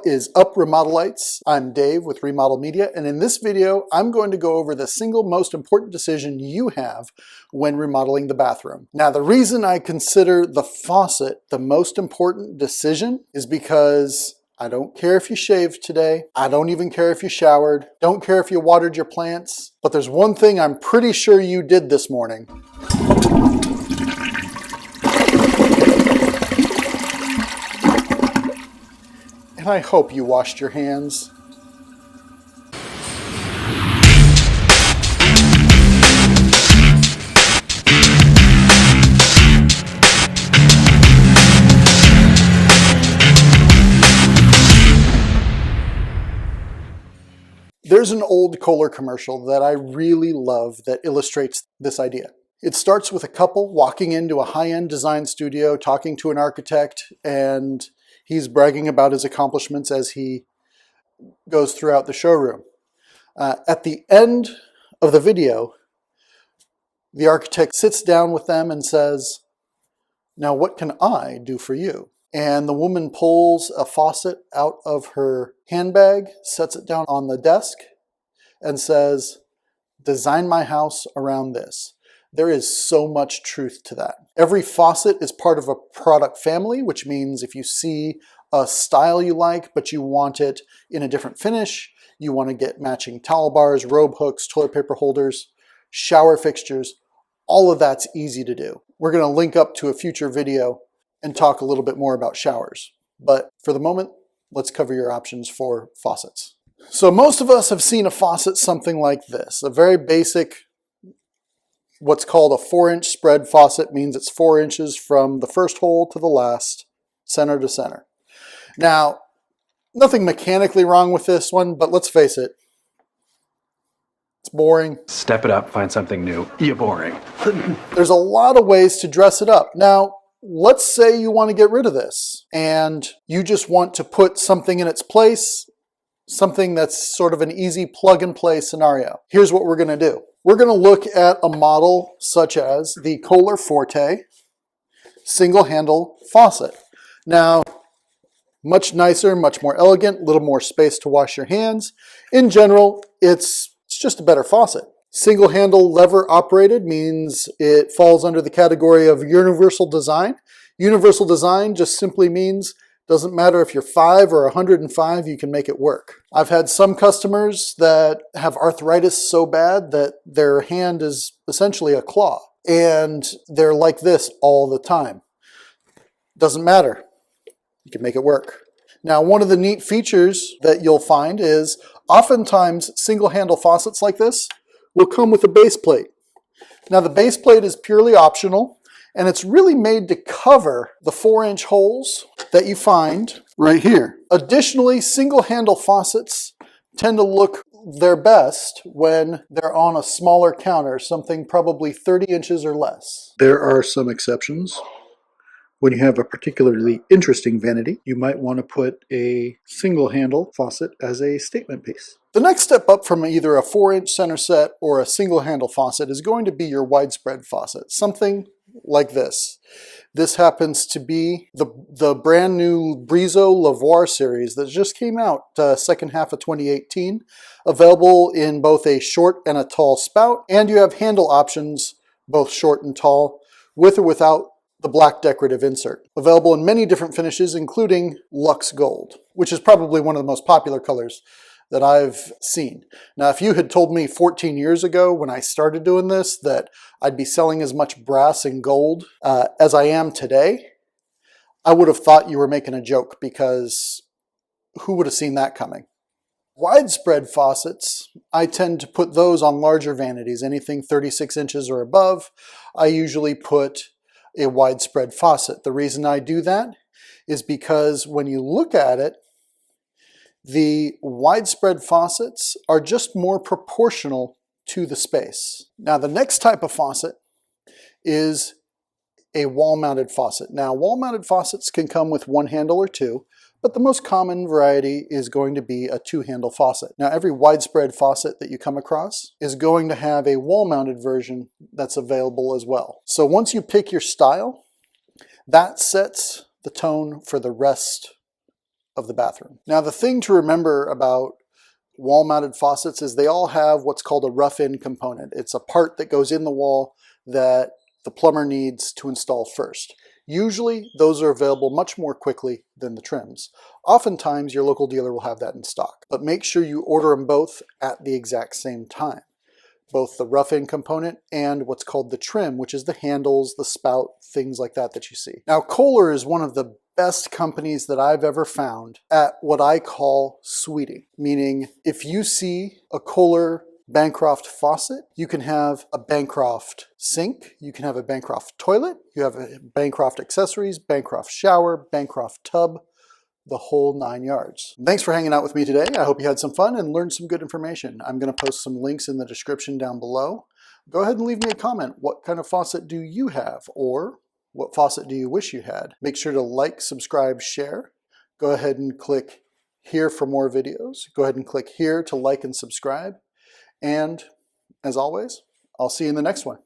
What is up, Remodelites? I'm Dave with Remodel Media, and in this video I'm going to go over the single most important decision you have when remodeling the bathroom. Now, the reason I consider the faucet the most important decision is because I don't care if you shaved today, I don't even care if you showered, don't care if you watered your plants, but there's one thing I'm pretty sure you did this morning. And I hope you washed your hands. There's an old Kohler commercial that I really love that illustrates this idea. It starts with a couple walking into a high-end design studio, talking to an architect, and he's bragging about his accomplishments as he goes throughout the showroom. At the end of the video, the architect sits down with them and says, "Now what can I do for you?" And the woman pulls a faucet out of her handbag, sets it down on the desk, and says, "Design my house around this." There is so much truth to that. Every faucet is part of a product family, which means if you see a style you like, but you want it in a different finish, you want to get matching towel bars, robe hooks, toilet paper holders, shower fixtures, all of that's easy to do. We're going to link up to a future video and talk a little bit more about showers. But for the moment, let's cover your options for faucets. So most of us have seen a faucet something like this, a very basic, what's called a 4-inch spread faucet. Means it's 4 inches from the first hole to the last, center to center. Now, nothing mechanically wrong with this one, but let's face it, it's boring. Step it up, find something new. You're boring. There's a lot of ways to dress it up. Now, let's say you want to get rid of this and you just want to put something in its place, something that's sort of an easy plug and play scenario. Here's what we're going to do. We're going to look at a model such as the Kohler Forte single handle faucet. Now, much nicer, much more elegant, a little more space to wash your hands. In general, it's just a better faucet. Single handle lever operated means it falls under the category of universal design. Universal design just simply means doesn't matter if you're 5 or 105, you can make it work. I've had some customers that have arthritis so bad that their hand is essentially a claw, and they're like this all the time. Doesn't matter. You can make it work. Now, one of the neat features that you'll find is oftentimes single handle faucets like this will come with a base plate. Now, the base plate is purely optional, and it's really made to cover the 4-inch holes that you find right here. Additionally, single handle faucets tend to look their best when they're on a smaller counter, something probably 30 inches or less. There are some exceptions. When you have a particularly interesting vanity, you might want to put a single handle faucet as a statement piece. The next step up from either a 4-inch center set or a single handle faucet is going to be your widespread faucet, something like this. This happens to be the brand new Brizo Lavoir series that just came out second half of 2018, available in both a short and a tall spout, and you have handle options, both short and tall, with or without the black decorative insert. Available in many different finishes, including Luxe Gold, which is probably one of the most popular colors that I've seen. Now, if you had told me 14 years ago when I started doing this that I'd be selling as much brass and gold as I am today, I would have thought you were making a joke, because who would have seen that coming? Widespread faucets, I tend to put those on larger vanities, anything 36 inches or above. I usually put a widespread faucet. The reason I do that is because when you look at it, the widespread faucets are just more proportional to the space. Now, the next type of faucet is a wall-mounted faucet. Now, wall-mounted faucets can come with one handle or two, but the most common variety is going to be a 2-handle faucet. Now, every widespread faucet that you come across is going to have a wall-mounted version that's available as well. So once you pick your style, that sets the tone for the rest of the bathroom. Now, the thing to remember about wall-mounted faucets is they all have what's called a rough-in component. It's a part that goes in the wall that the plumber needs to install first. Usually, those are available much more quickly than the trims. Oftentimes, your local dealer will have that in stock, but make sure you order them both at the exact same time. Both the rough-in component and what's called the trim, which is the handles, the spout, things like that that you see. Now, Kohler is one of the best companies that I've ever found at what I call suiting, meaning if you see a Kohler Bancroft faucet, you can have a Bancroft sink, you can have a Bancroft toilet, you have a Bancroft accessories, Bancroft shower, Bancroft tub, the whole 9 yards. Thanks for hanging out with me today. I hope you had some fun and learned some good information. I'm going to post some links in the description down below. Go ahead and leave me a comment. What kind of faucet do you have? Or what faucet do you wish you had? Make sure to like, subscribe, share. Go ahead and click here for more videos. Go ahead and click here to like and subscribe. And as always, I'll see you in the next one.